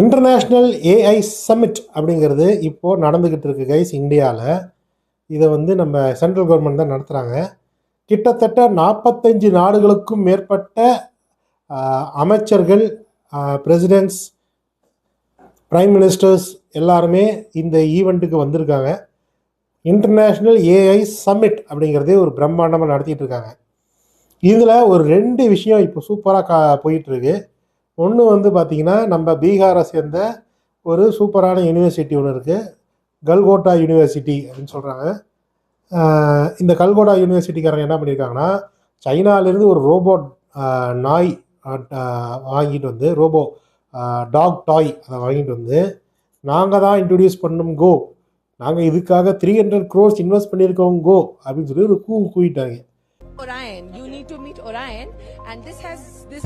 International AI submit அப்படிங்கிறது இப்போது நடந்துக்கிட்டு இருக்கு கைஸ் இந்தியாவில். இதை வந்து நம்ம சென்ட்ரல் கவர்மெண்ட் தான் நடத்துகிறாங்க. கிட்டத்தட்ட 45 நாடுகளுக்கும் மேற்பட்ட அமைச்சர்கள், பிரசிடென்ட்ஸ், பிரைம் மினிஸ்டர்ஸ் எல்லாருமே இந்த ஈவெண்ட்டுக்கு வந்திருக்காங்க. இன்டர்நேஷ்னல் ஏஐ சம்மிட் அப்படிங்கிறதே ஒரு பிரம்மாண்டமாக நடத்திட்டு இருக்காங்க. இதில் ஒரு 2 விஷயம் இப்போ சூப்பராக போயிட்டுருக்கு. ஒன்று வந்து பார்த்திங்கன்னா, நம்ம பீகாரை சேர்ந்த ஒரு சூப்பரான யூனிவர்சிட்டி ஒன்று இருக்குது, கல்கோட்டா யூனிவர்சிட்டி அப்படின்னு சொல்கிறாங்க. இந்த கல்கோட்டா யூனிவர்சிட்டிக்காரங்க என்ன பண்ணியிருக்காங்கன்னா, சைனாலேருந்து ஒரு ரோபோட் நாய் வாங்கிட்டு வந்து, டாக் டாய் அதை வாங்கிட்டு வந்து, நாங்கள் தான் இன்ட்ரடியூஸ் பண்ணோம் கோ, நாங்கள் இதுக்காக 300 crores இன்வெஸ்ட் பண்ணியிருக்கோம் கோ அப்படின்னு சொல்லி ஒரு கூவிட்டாங்க. Orion, you need to meet Orion, and this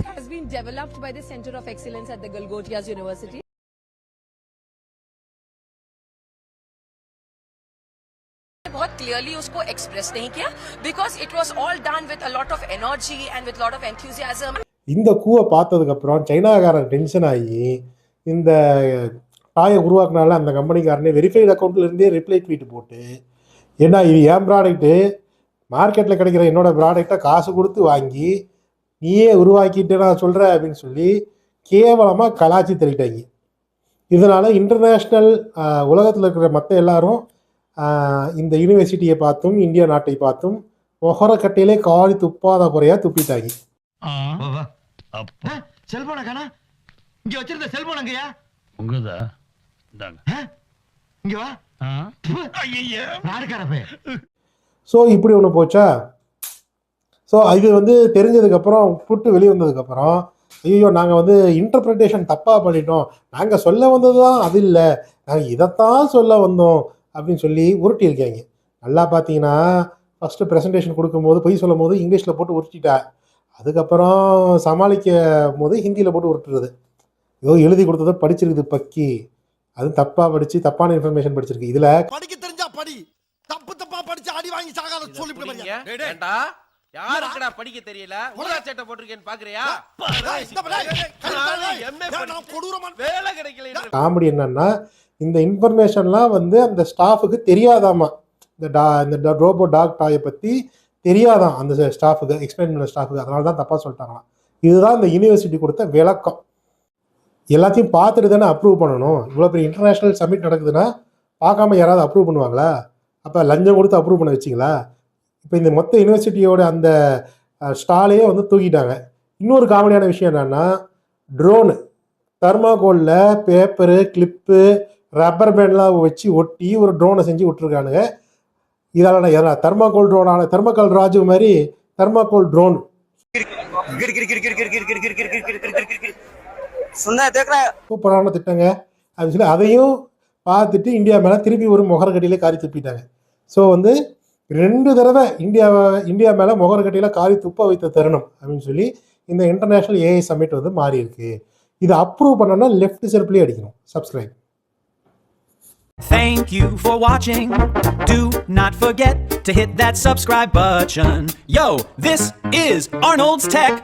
has been developed by the Center of Excellence at the Golgotha University. बहुत clearly उसको express नहीं किया because it was all done with a lot of energy and with a lot of enthusiasm. இந்த கூவை பார்த்ததுக்கு அப்புறம் சைனாக்காரன் tension ஆகி இந்த டாயை உருவாக்குனால அந்த கம்பெனிக்காரனே வெரிஃபைடு அக்கௌண்ட்லேருந்தே ரிப்ளை ட்வீட் போட்டு, ஏன்னா இது என் ப்ராடக்ட்டு, மார்க்கெட்டில் கிடைக்கிற என்னோடய ப்ராடக்டை காசு கொடுத்து வாங்கி நீயே உருவாக்கிட்டு நான் சொல்கிறேன் அப்படின்னு சொல்லி கேவலமாக கலாச்சி தள்ளிட்டாங்க. இதனால் இன்டர்நேஷ்னல் உலகத்தில் இருக்கிற மற்ற எல்லாரும் இந்த யூனிவர்சிட்டியை பார்த்தும் இந்தியா நாட்டை பார்த்தும் முகரக்கட்டையிலே காரி துப்பாத குறையாக துப்பிட்டாங்க. செல்போன காணா, இங்க வச்சிருந்த செல்போன் அங்கயா? உங்கதா? இங்க வா. ஐயா நாடுகாரப்பே. ஸோ இப்படி ஒன்று போச்சா. ஸோ இது வந்து தெரிஞ்சதுக்கப்புறம் புட்டு வெளியே வந்ததுக்கப்புறம், ஐயோ நாங்கள் வந்து இன்டர்பிரிட்டேஷன் தப்பாக பண்ணிட்டோம், நாங்கள் சொல்ல வந்தது தான் அது இல்லை, நாங்கள் இதைத்தான் சொல்ல வந்தோம் அப்படின்னு சொல்லி உருட்டியிருக்காங்க. நல்லா பார்த்தீங்கன்னா ஃபஸ்ட்டு ப்ரெசன்டேஷன் கொடுக்கும்போது பொய் சொல்லும் போது இங்கிலீஷில் போட்டு உருட்டிட்டா, அதுக்கப்புறம் சமாளிக்கும் போது ஹிந்தியில் போட்டு உருட்டுறது. ஏதோ எழுதி கொடுத்ததை படிச்சிருக்குது பக்கி, அது தப்பாக படித்து தப்பான இன்ஃபர்மேஷன் படிச்சிருக்கு. இதில் படிக்க தெரிஞ்சா படி, தப்பு தப்பா படிச்சு அடி வாங்கி சாகாத சொல்லிவிடுங்க. ஏண்டா யாருக்குடா படிக்க தெரியல, ஊதா சட்டை போட்டுருக்கேன்னு பாக்குறியா? வேலை கிடைக்கல. காமெடி என்னன்னா, இந்த இன்ஃபர்மேஷன்லாம் வந்து அந்த ஸ்டாஃபுக்கு தெரியாதாமா, இந்த ரோபோ டாக் டாயை பற்றி தெரியாதான் அந்த ஸ்டாஃபுக்கு, எக்ஸ்பிளைன் பண்ண ஸ்டாஃபுக்கு, அதனால தான் தப்பாக சொல்லிட்டாங்களாம். இதுதான் இந்த யூனிவர்சிட்டி கொடுத்த விளக்கம். எல்லாத்தையும் பார்த்துட்டு தானே அப்ரூவ் பண்ணணும். இவ்வளோ பெரிய இன்டர்நேஷ்னல் சமிட் நடக்குதுன்னா பார்க்காம யாராவது அப்ரூவ் பண்ணுவாங்களா? அப்போ லஞ்சம் கொடுத்து அப்ரூவ் பண்ண வச்சிங்களா? இப்போ இந்த மொத்த யூனிவர்சிட்டியோட அந்த ஸ்டாலையே வந்து தூக்கிட்டாங்க. இன்னொரு காமெடியான விஷயம் என்னென்னா, ட்ரோனு தர்மாகோலில் பேப்பரு, கிளிப்பு, ரப்பர் பேண்ட்லாம் வச்சு ஒட்டி ஒரு ட்ரோனை செஞ்சு விட்ருக்கானுங்க. இதால் தர்மாகோல் ட்ரோனான தெர்மக்கல் ராஜு மாதிரி தெர்மாகோல் ட்ரோன் சூப்பரான திட்டங்க அப்படின்னு சொல்லி அதையும் பார்த்துட்டு இந்தியா மேலே திருப்பி ஒரு முகரக்கட்டியிலே காரி துப்பிட்டாங்க. ஸோ வந்து 2 தடவை இந்தியா மேலே முகரக்கட்டியில் காரி துப்ப வைத்த தருணம் அப்படின்னு சொல்லி இந்த இன்டர்நேஷ்னல் ஏஐ சம்மிட் வந்து மாறி இருக்கு. இதை அப்ரூவ் பண்ணோன்னா லெஃப்ட் செருப்புலேயே அடிக்கணும். Subscribe. Thank you for watching. Do not forget to hit that subscribe button. Yo, this is Arnold's Tech.